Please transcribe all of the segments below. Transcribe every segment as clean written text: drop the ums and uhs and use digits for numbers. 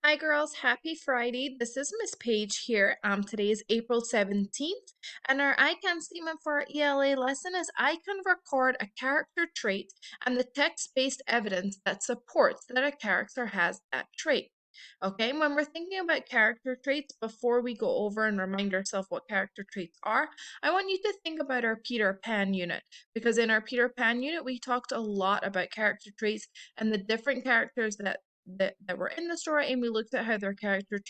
Hi girls, happy Friday. This is Miss Page here. Today is April 17th, and our icon statement for our ELA lesson is I can record a character trait and the text-based evidence that supports that a character has that trait. Okay, when we're thinking about character traits, before we go over and remind ourselves what character traits are, I want you to think about our Peter Pan unit, because in our Peter Pan unit, we talked a lot about character traits and the different characters that were in the story, and we looked at how their character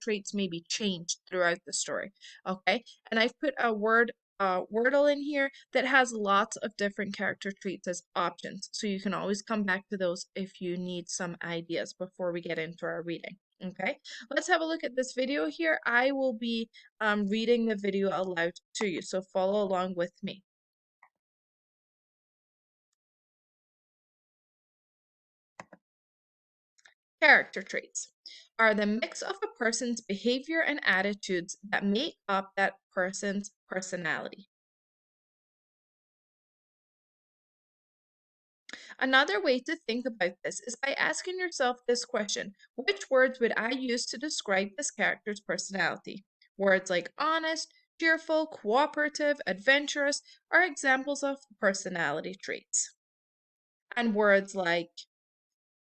traits may be changed throughout the story. Okay, and I've put a wordle in here that has lots of different character traits as options, so you can always come back to those if you need some ideas before we get into our reading. Okay, let's have a look at this video here. I will be reading the video aloud to you, so follow along with me. Character traits are the mix of a person's behavior and attitudes that make up that person's personality. Another way to think about this is by asking yourself this question: which words would I use to describe this character's personality? Words like honest, cheerful, cooperative, adventurous are examples of personality traits. And words like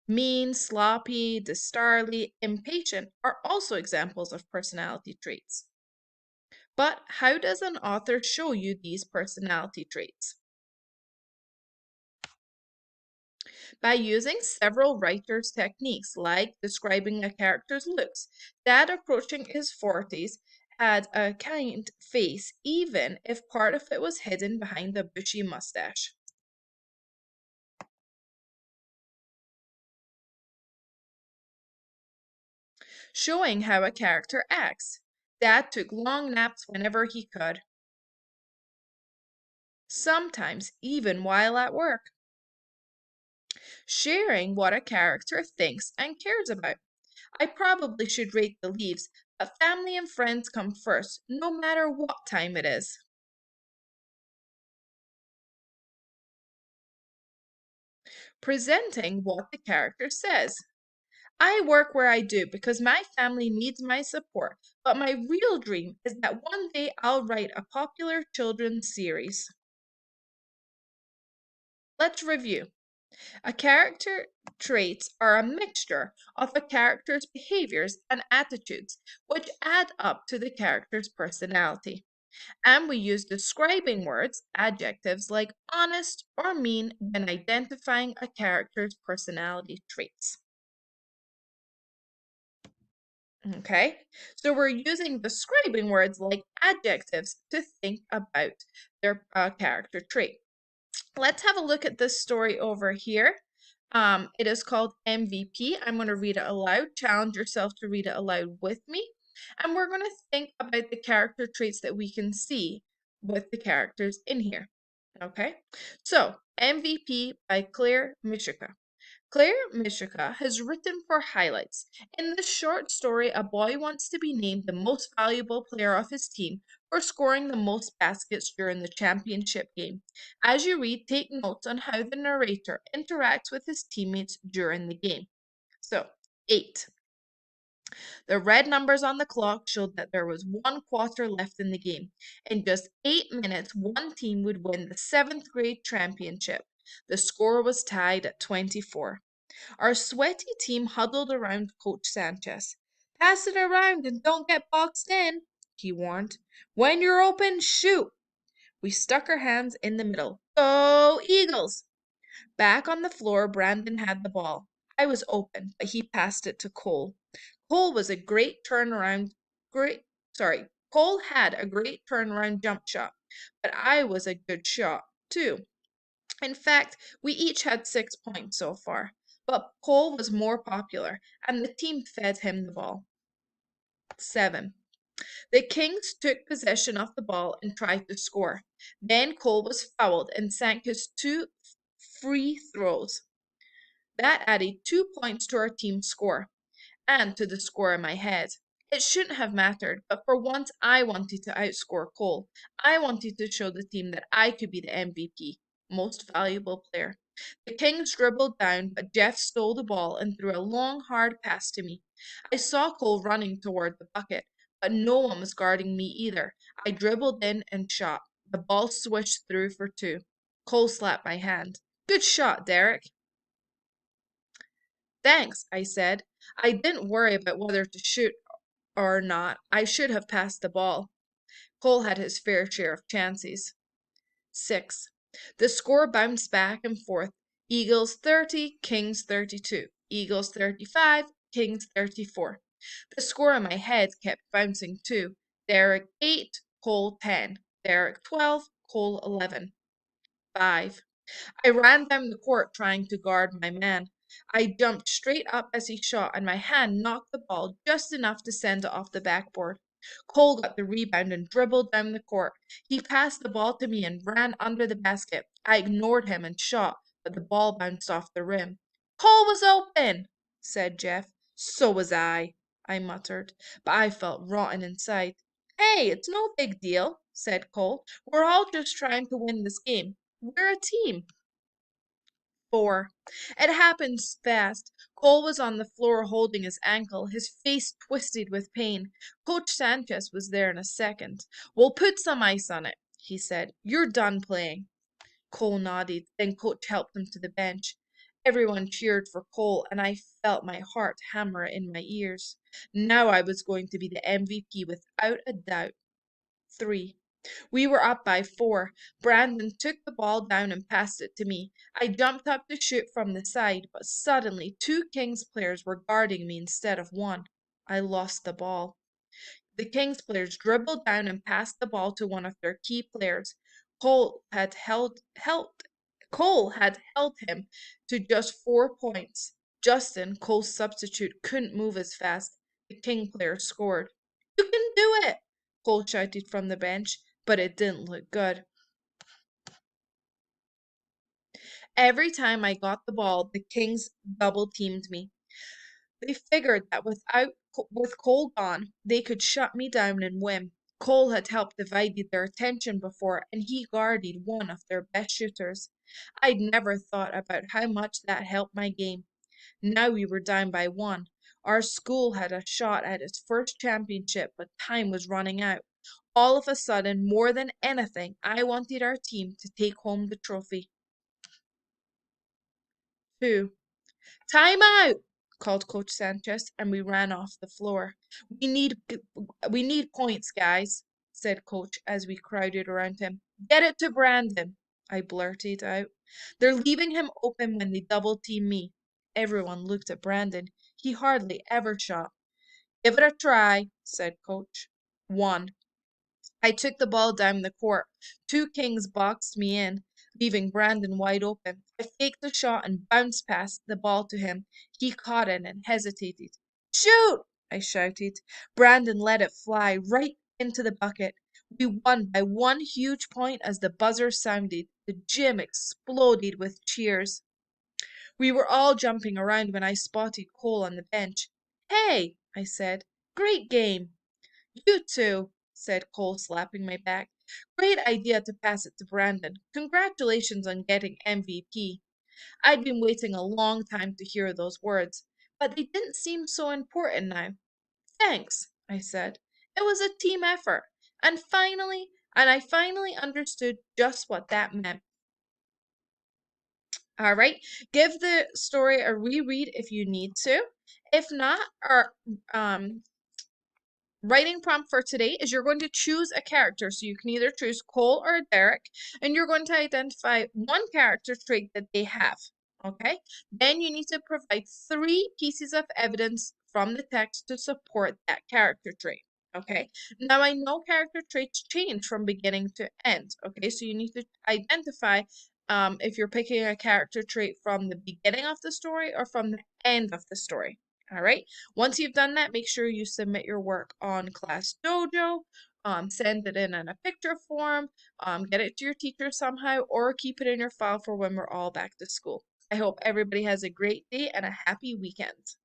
mean, sloppy, disorderly, impatient are also examples of personality traits. But how does an author show you these personality traits? By using several writers' techniques, like describing a character's looks. Dad, approaching his 40s, had a kind face, even if part of it was hidden behind a bushy mustache. Showing how a character acts. Dad took long naps whenever he could, sometimes even while at work. Sharing what a character thinks and cares about. I probably should rate the leaves, but family and friends come first, no matter what time it is. Presenting what the character says. I work where I do because my family needs my support, but my real dream is that one day I'll write a popular children's series. Let's review. A character traits are a mixture of a character's behaviors and attitudes, which add up to the character's personality. And we use describing words, adjectives like honest or mean, when identifying a character's personality traits. Okay, so we're using describing words like adjectives to think about their character trait. Let's have a look at this story over here. It is called MVP. I'm going to read it aloud. Challenge yourself to read it aloud with me. And we're going to think about the character traits that we can see with the characters in here. Okay, so MVP by Claire Mishika. Claire Mishika has written for highlights. In this short story, a boy wants to be named the most valuable player of his team for scoring the most baskets during the championship game. As you read, take notes on how the narrator interacts with his teammates during the game. So, 8. The red numbers on the clock showed that there was 1 quarter left in the game. In just 8 minutes, one team would win the 7th grade championship. The score was tied at 24. Our sweaty team huddled around Coach Sanchez. Pass it around and don't get boxed in, he warned. When you're open, shoot. We stuck our hands in the middle. Go Eagles! Back on the floor, Brandon had the ball. I was open, but he passed it to Cole. Cole was a great turnaround. Cole had a great turnaround jump shot, but I was a good shot too. In fact, we each had 6 points so far, but Cole was more popular, and the team fed him the ball. 7. The Kings took possession of the ball and tried to score. Then Cole was fouled and sank his 2 free throws. That added 2 points to our team's score and to the score in my head. It shouldn't have mattered, but for once I wanted to outscore Cole. I wanted to show the team that I could be the MVP, most valuable player. The Kings dribbled down, but Jeff stole the ball and threw a long, hard pass to me. I saw Cole running toward the bucket, but no one was guarding me either. I dribbled in and shot. The ball swished through for two. Cole slapped my hand. Good shot, Derek. Thanks, I said. I didn't worry about whether to shoot or not. I should have passed the ball. Cole had his fair share of chances. 6. The score bounced back and forth. Eagles 30, Kings 32. Eagles 35, Kings 34. The score in my head kept bouncing too. Derek 8, Cole 10. Derek 12, Cole 11. 5. I ran down the court trying to guard my man. I jumped straight up as he shot, and my hand knocked the ball just enough to send it off the backboard. Cole got the rebound and dribbled down the court. He passed the ball to me and ran under the basket. I ignored him and shot, but the ball bounced off the rim. Cole was open, said Jeff. So was I muttered, but I felt rotten inside. Hey, it's no big deal, said Cole. We're all just trying to win this game. We're a team. 4. It happened fast. Cole was on the floor holding his ankle, his face twisted with pain. Coach Sanchez was there in a second. We'll put some ice on it, he said. You're done playing. Cole nodded. Then Coach helped him to the bench. Everyone cheered for Cole, and I felt my heart hammer in my ears. Now I was going to be the MVP without a doubt. 3. We were up by 4. Brandon took the ball down and passed it to me. I jumped up to shoot from the side, but suddenly 2 Kings players were guarding me instead of 1. I lost the ball. The Kings players dribbled down and passed the ball to one of their key players. Cole had held him to just 4 points. Justin, Cole's substitute, couldn't move as fast. The King player scored. You can do it, Cole shouted from the bench, but it didn't look good. Every time I got the ball, the Kings double-teamed me. They figured that with Cole gone, they could shut me down and win. Cole had helped divide their attention before, and he guarded one of their best shooters. I'd never thought about how much that helped my game. Now we were down by 1. Our school had a shot at its first championship, but time was running out. All of a sudden, more than anything, I wanted our team to take home the trophy. 2. Time out, called Coach Sanchez, and we ran off the floor. We need points, guys, said Coach as we crowded around him. Get it to Brandon, I blurted out. They're leaving him open when they double-team me. Everyone looked at Brandon. He hardly ever shot. Give it a try, said Coach. 1. I took the ball down the court. 2 Kings boxed me in, leaving Brandon wide open. I faked the shot and bounced past the ball to him. He caught it and hesitated. Shoot! I shouted. Brandon let it fly right into the bucket. We won by 1 huge point as the buzzer sounded. The gym exploded with cheers. We were all jumping around when I spotted Cole on the bench. Hey, I said. Great game. You too, said Cole, slapping my back. Great idea to pass it to Brandon. Congratulations on getting MVP. I'd been waiting a long time to hear those words, but they didn't seem so important now. Thanks, I said. It was a team effort, and I finally understood just what that meant. All right, give the story a reread if you need to. If not, our writing prompt for today is you're going to choose a character. So you can either choose Cole or Derek, and you're going to identify one character trait that they have. Okay? Then you need to provide 3 pieces of evidence from the text to support that character trait. Okay? Now I know character traits change from beginning to end. Okay? So you need to identify if you're picking a character trait from the beginning of the story or from the end of the story. All right. Once you've done that, make sure you submit your work on Class Dojo. Send it in a picture form. Get it to your teacher somehow, or keep it in your file for when we're all back to school. I hope everybody has a great day and a happy weekend.